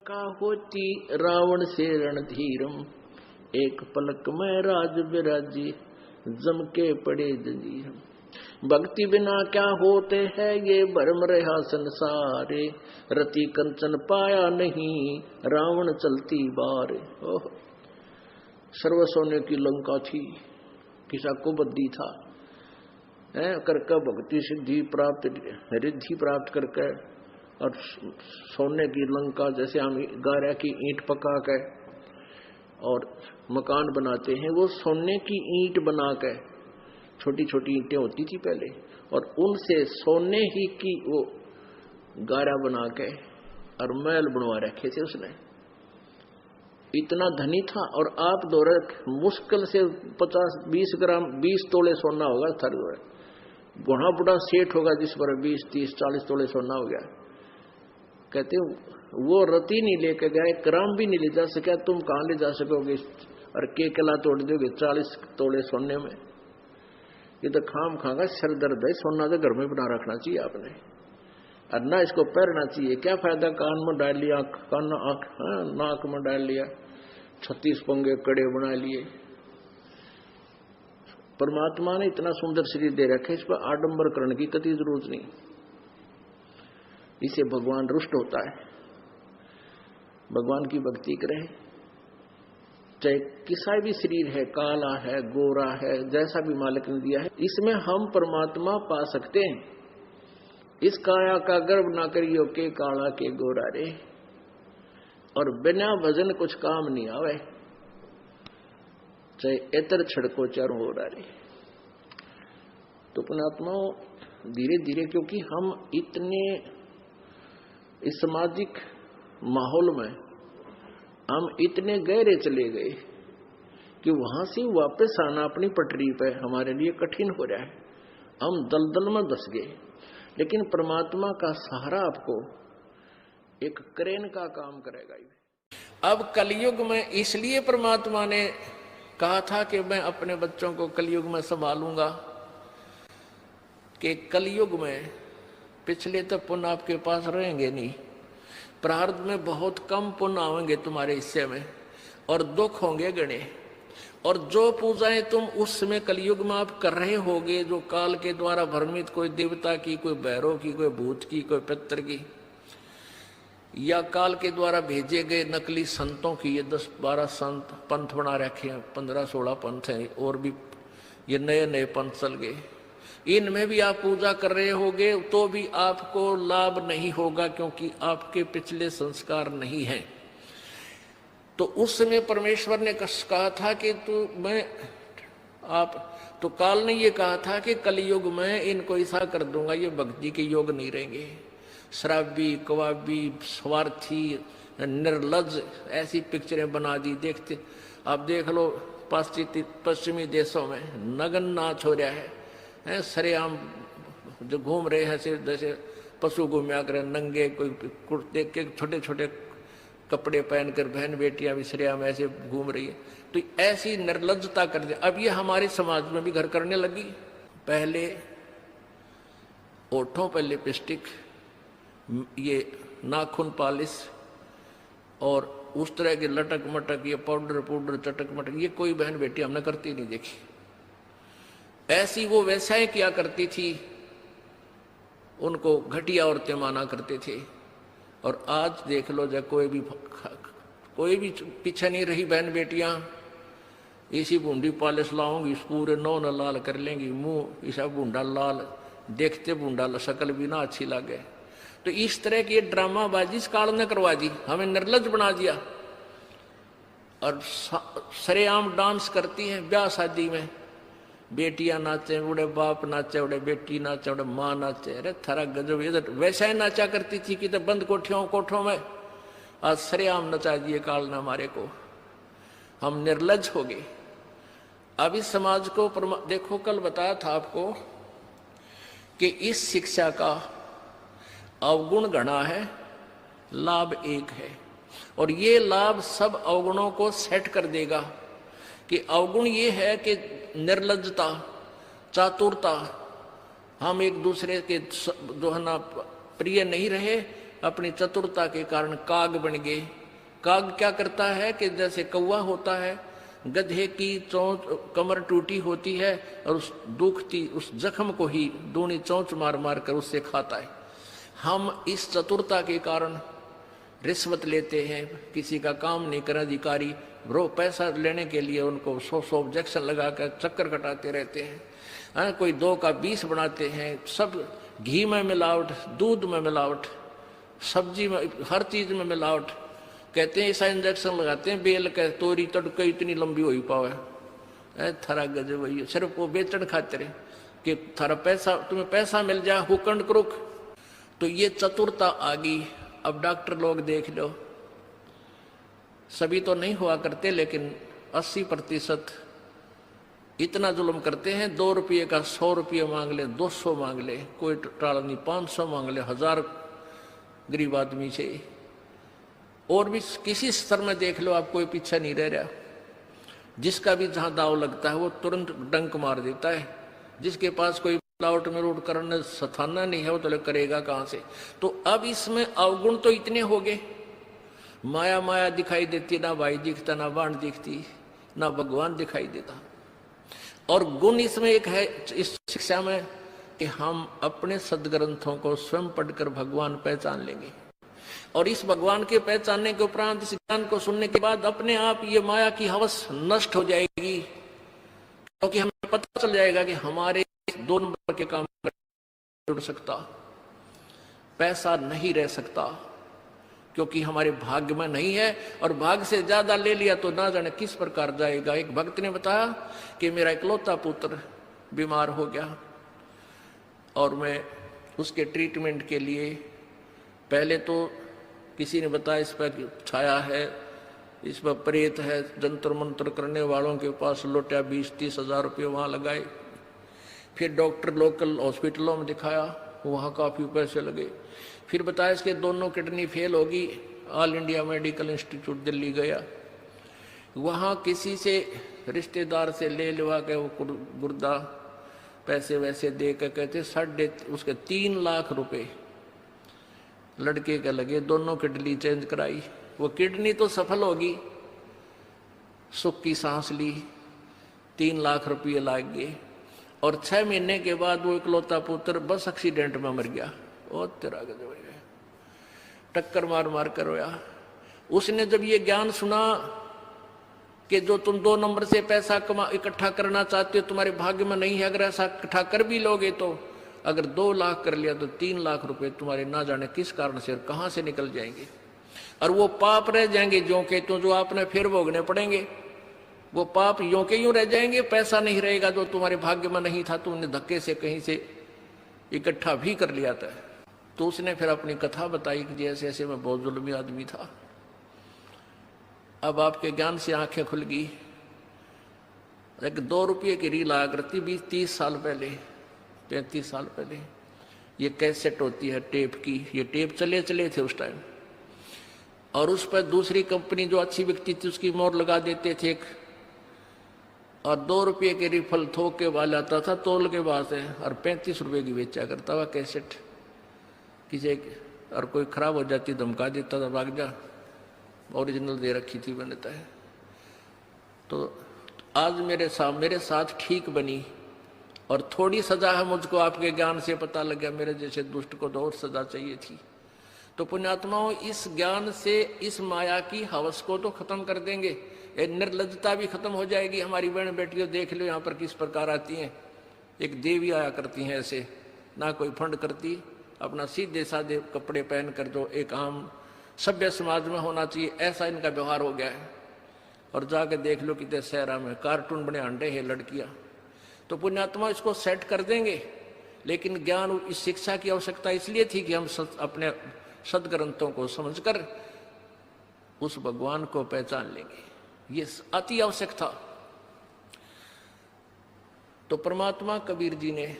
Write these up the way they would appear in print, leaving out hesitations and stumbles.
लंका होती रावण से रणधीरम, एक पलक में राज बिराजी जम के पड़े जंजीरम। भक्ति बिना क्या होते हैं ये भरम रहा संसारे, रति कंचन पाया नहीं रावण चलती बारे। ओह, सर्व सोने की लंका थी, किसा को बद्दी था करके भक्ति सिद्धि प्राप्त रिद्धि प्राप्त करके, और सोने की लंका जैसे हम गारा की ईंट पका के और मकान बनाते हैं, वो सोने की ईंट बना के, छोटी छोटी ईंटें होती थी पहले, और उनसे सोने ही की वो गारा बना के और महल बनवा रखे थे उसने। इतना धनी था। और आप दौरे मुश्किल से 50-20 ग्राम 20 तोले सोना होगा था। बुढ़ा बुढ़ा सेठ होगा जिस पर 20-30-40 तोले सोना हो गया। कहते वो रति नहीं लेके गए, ग्राम भी नहीं ले जा सका, तुम कहां ले जा सकोगे और के कला तोड़ दोगे 40 तोले सोने में। ये तो खाम खागा सर दर्द है। सोना तो घर में बना रखना चाहिए आपने, और ना इसको पहनना चाहिए। क्या फायदा कान में डाल लिया, कान नाक में डाल लिया, 36 पंगे कड़े बना लिए। परमात्मा ने इतना सुंदर शरीर दे रखे, इस पर आडंबर करने की कतई जरूरत नहीं। इसे भगवान रुष्ट होता है। भगवान की भक्ति करें, चाहे किसा भी शरीर है, काला है, गोरा है, जैसा भी मालिक ने दिया है, इसमें हम परमात्मा पा सकते हैं। इस काया का गर्व ना करियो के काला के गोरा रे, और बिना भजन कुछ काम नहीं आवे, चाहे एतर छड़को चारों हो रे। तो पुण्यात्माओं, धीरे धीरे, क्योंकि हम इतने इस सामाजिक माहौल में हम इतने गहरे चले गए कि वहां से वापस आना अपनी पटरी पे हमारे लिए कठिन हो रहा है। हम दलदल में धस गए। लेकिन परमात्मा का सहारा आपको एक क्रेन का काम करेगा। अब कलयुग में इसलिए परमात्मा ने कहा था कि मैं अपने बच्चों को कलयुग में संभालूंगा, कि कलयुग में पिछले तो पुण्य आपके पास रहेंगे नहीं, प्रारब्ध में बहुत कम पुण्य आएंगे तुम्हारे हिस्से में, और दुख होंगे गणे। और जो पूजाएं तुम उस समय कलयुग में आप कर रहे होगे, जो काल के द्वारा भ्रमित, कोई देवता की, कोई भैरव की, कोई भूत की, कोई पितर की, या काल के द्वारा भेजे गए नकली संतों की, ये 10-12 संत पंथ बना रखे हैं, 15-16 पंथ हैं, और भी ये नए नए पंथ चल गए। इनमें भी आप पूजा कर रहे होगे तो भी आपको लाभ नहीं होगा, क्योंकि आपके पिछले संस्कार नहीं हैं। तो उस समय परमेश्वर ने कहा था कि तो काल ने ये कहा था कि कलयुग में इनको ऐसा कर दूंगा, ये भक्ति के योग नहीं रहेंगे। शराबी, कवाबी, स्वार्थी, निर्लज, ऐसी पिक्चरें बना दी। देखते आप देख लो, पश्चिमी देशों में नगन नाच हो रहा है, सरेआम जो घूम रहे हैं जैसे पशु घूमया करे, नंगे, कोई कुर्ते के छोटे छोटे कपड़े पहनकर बहन बेटियां भी सरेआम ऐसे घूम रही है। तो ऐसी निर्लज्जता कर दी। अब ये हमारे समाज में भी घर करने लगी। पहले ओठों पर लिपस्टिक, ये नाखून पॉलिश, और उस तरह के लटक मटक, ये पाउडर चटक मटक, ये कोई बहन बेटी हमने करती नहीं देखी। ऐसी वो वैसा किया करती थी, उनको घटिया औरतें माना करते थे। और आज देख लो, जब कोई भी पीछे नहीं रही बहन बेटियां, इसी बूंदी पॉलिश लाऊंगी, पूरे नौ न लाल कर लेंगी, मुंह ऐसा बूंदा लाल, देखते बूंदा शक्ल भी ना अच्छी लगे। तो इस तरह की ड्रामाबाजी इस काल ने करवा दी, हमें निर्लज बना दिया। और सरेआम डांस करती हैं ब्याह शादी में, बेटियां नाचे, उड़े बाप नाचे, उड़े बेटी नाचे, उड़े माँ नाचे। अरे थारा गजब, ये तो वैसा ही नाचा करती थी कि तो बंद कोठों में, आज सरेआम नचा दिए काल ने हमारे को। हम निर्लज हो गए। अब इस समाज को देखो, कल बताया था आपको कि इस शिक्षा का अवगुण घना है, लाभ एक है। और ये लाभ सब अवगुणों को सेट कर देगा। कि अवगुण ये है कि निर्लज्जता, चातुरता, हम एक दूसरे के जो है ना प्रिय नहीं रहे, अपनी चतुरता के कारण काग बन गए। काग क्या करता है कि जैसे कौवा होता है, गधे की चोंच कमर टूटी होती है और उस दुखती उस जख्म को ही दूनी चोंच मार मार कर उससे खाता है। हम इस चतुरता के कारण रिश्वत लेते हैं, किसी का काम नहीं कर अधिकारी रो पैसा लेने के लिए उनको 100 ऑब्जेक्शन लगाकर चक्कर कटाते रहते हैं। कोई 2 का 20 बनाते हैं, सब घी में मिलावट, दूध में मिलावट, सब्जी में, हर चीज में मिलावट। कहते हैं ऐसा इंजेक्शन लगाते हैं बेल का तोरी तड़के इतनी लंबी हो ही पावे, थारा गजब वही सिर्फ वो बेचन खातिर कि थारा पैसा तुम्हें पैसा मिल जाए हुकंड क्रुक। तो ये चतुरता आ गई। अब डॉक्टर लोग देख लो, सभी तो नहीं हुआ करते लेकिन 80% इतना जुल्म करते हैं। 2 रुपये का 100 रुपये मांग ले, 200 मांग ले, कोई टाल नहीं, 500 मांग ले, 1000 गरीब आदमी से। और भी किसी स्तर में देख लो आप, कोई पीछा नहीं रह रहा। जिसका भी जहां दाव लगता है वो तुरंत डंक मार देता है। जिसके पास कोई मिलावट में रोड करने सथाना नहीं है वो तो करेगा कहां से। तो अब इसमें अवगुण तो इतने हो गए, माया माया दिखाई देती, ना भाई दिखता, ना बाण दिखती, ना भगवान दिखाई देता। और गुण इसमें एक है इस शिक्षा में कि हम अपने सदग्रंथों को स्वयं पढ़कर भगवान पहचान लेंगे। और इस भगवान के पहचानने के उपरांत इस ज्ञान को सुनने के बाद अपने आप ये माया की हवस नष्ट हो जाएगी, क्योंकि हमें पता चल जाएगा कि हमारे 2 नंबर के काम जुड़ सकता, पैसा नहीं रह सकता, क्योंकि हमारे भाग्य में नहीं है। और भाग्य से ज्यादा ले लिया तो ना जाने किस प्रकार जाएगा। एक भक्त ने बताया कि मेरा इकलौता पुत्र बीमार हो गया और मैं उसके ट्रीटमेंट के लिए, पहले तो किसी ने बताया इस पर छाया है, इस पर प्रेत है, जंतर मंत्र करने वालों के पास लौटा 20-30 हजार रुपये वहाँ लगाए। फिर डॉक्टर लोकल हॉस्पिटलों में दिखाया, वहाँ काफ़ी पैसे लगे। फिर बताया इसके दोनों किडनी फेल होगी, all India medical institute Delhi गया, वहाँ किसी से रिश्तेदार से ले लिवा के वो गुर्दा पैसे वैसे दे के कहते उसके 3 लाख रुपए लड़के के लगे, दोनों किडनी चेंज कराई। वो किडनी तो सफल होगी, सुख की सांस ली, 3 लाख रुपये लाग गए। और 6 महीने के बाद वो इकलौता पुत्र बस एक्सीडेंट में मर गया। और तेरा गजब है, टक्कर मार मार कर रोया। उसने जब ये ज्ञान सुना कि जो तुम 2 नंबर से पैसा इकट्ठा करना चाहते हो तुम्हारे भाग्य में नहीं है, अगर ऐसा इकट्ठा कर भी लोगे तो अगर 2 लाख कर लिया तो 3 लाख रुपए तुम्हारे ना जाने किस कारण से और कहां से निकल जाएंगे। और वो पाप रह जाएंगे जो के तो, जो आपने फिर भोगने पड़ेंगे। वो पाप यों के यूं रह जाएंगे, पैसा नहीं रहेगा जो तुम्हारे भाग्य में नहीं था, तुमने धक्के से कहीं से इकट्ठा भी कर लिया था। तो उसने फिर अपनी कथा बताई कि जैसे ऐसे मैं बहुत जुल्मी आदमी था। अब आपके ज्ञान से आंखें खुल गई। एक 2 रुपये की रील आया करती 20-30 साल पहले, 35 साल पहले। ये कैसेट होती है टेप की, ये टेप चले थे उस टाइम। और उस पर दूसरी कंपनी जो अच्छी बिकती थी उसकी मोहर लगा देते थे एक, और 2 रुपये के रिफल थोक के वाला आता था तोल के बाद से, और 35 रुपये की बेचा करता हुआ कैसेट। किसी और कोई खराब हो जाती धमका देता था, भाग जा, ओरिजिनल दे रखी थी बनता है। तो आज मेरे साथ ठीक बनी और थोड़ी सजा है मुझको आपके ज्ञान से पता लग गया, मेरे जैसे दुष्ट को तो और सजा चाहिए थी। तो पुण्यात्माओं, इस ज्ञान से इस माया की हवस को तो खत्म कर देंगे, निर्लज्जता भी खत्म हो जाएगी। हमारी बहन बेटियों देख लो यहाँ पर किस प्रकार आती हैं, एक देवी आया करती हैं ऐसे, ना कोई फंड करती, अपना सीधे साधे कपड़े पहन कर जो एक आम सभ्य समाज में होना चाहिए ऐसा इनका व्यवहार हो गया है। और जाके देख लो कितने शहरा में कार्टून बने अंडे हैं लड़कियां। तो पुण्यात्मा इसको सेट कर देंगे, लेकिन ज्ञान इस शिक्षा की आवश्यकता इसलिए थी कि हम अपने सदग्रंथों को समझकर उस भगवान को पहचान लेंगे, ये अति आवश्यक था। तो परमात्मा कबीर जी ने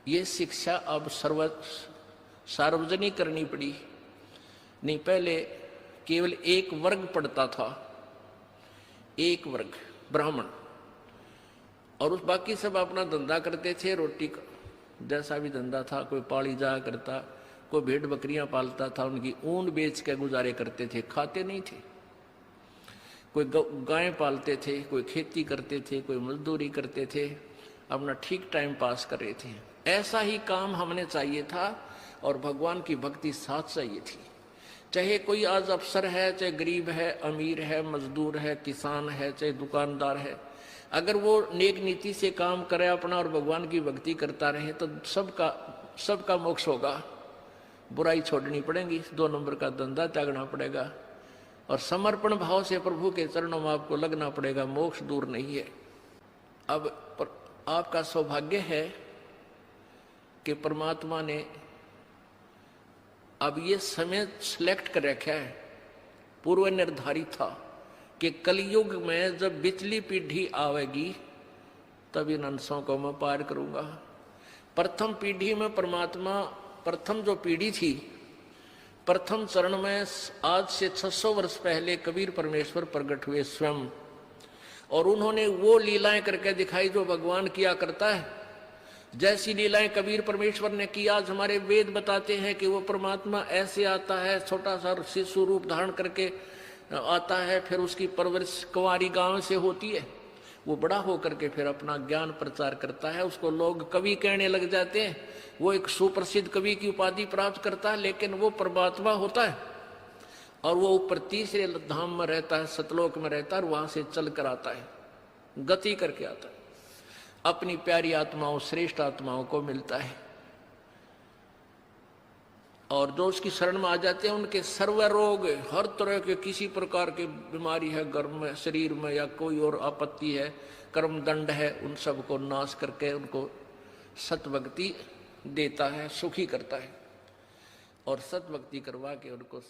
ये शिक्षा अब सार्वजनिक करनी पड़ी। नहीं, पहले केवल एक वर्ग पढ़ता था, एक वर्ग ब्राह्मण, और उस बाकी सब अपना धंधा करते थे रोटी का, जैसा भी धंधा था। कोई पाड़ी जाया करता, कोई भेड़ बकरियां पालता था, उनकी ऊन बेच के गुजारे करते थे, खाते नहीं थे। कोई गाय पालते थे, कोई खेती करते थे, कोई मजदूरी करते थे, अपना ठीक टाइम पास कर रहे थे। ऐसा ही काम हमने चाहिए था और भगवान की भक्ति साथ चाहिए थी। चाहे कोई आज अफसर है, चाहे गरीब है, अमीर है, मजदूर है, किसान है, चाहे दुकानदार है, अगर वो नेक नीति से काम करे अपना और भगवान की भक्ति करता रहे तो सबका मोक्ष होगा। बुराई छोड़नी पड़ेगी, 2 नंबर का धंधा त्यागना पड़ेगा और समर्पण भाव से प्रभु के चरणों में आपको लगना पड़ेगा। मोक्ष दूर नहीं है। अब आपका सौभाग्य है कि परमात्मा ने अब ये समय सिलेक्ट कर रखा है, पूर्व निर्धारित था कि कलयुग में जब बिचली पीढ़ी आवेगी तब इन अंशों को मैं पार करूंगा। प्रथम पीढ़ी में परमात्मा, प्रथम जो पीढ़ी थी, प्रथम चरण में आज से 600 वर्ष पहले कबीर परमेश्वर प्रकट हुए स्वयं, और उन्होंने वो लीलाएं करके दिखाई जो भगवान किया करता है। जैसी लीलाएं कबीर परमेश्वर ने की, आज हमारे वेद बताते हैं कि वो परमात्मा ऐसे आता है, छोटा सा शिशु रूप धारण करके आता है, फिर उसकी परवरिश कुंवारी गांव से होती है, वो बड़ा होकर के फिर अपना ज्ञान प्रचार करता है, उसको लोग कवि कहने लग जाते हैं, वो एक सुप्रसिद्ध कवि की उपाधि प्राप्त करता है, लेकिन वो परमात्मा होता है और वो ऊपर तीसरे धाम में रहता है, सतलोक में रहता है, और वहां से चल कर आता है, गति करके आता है, अपनी प्यारी आत्माओं, श्रेष्ठ आत्माओं को मिलता है। और जो उसकी शरण में आ जाते हैं उनके सर्व रोग, हर तरह के किसी प्रकार की बीमारी है गर्भ में, शरीर में, या कोई और आपत्ति है, कर्म दंड है, उन सब को नाश करके उनको सतभक्ति देता है, सुखी करता है और सतभक्ति करवा के उनको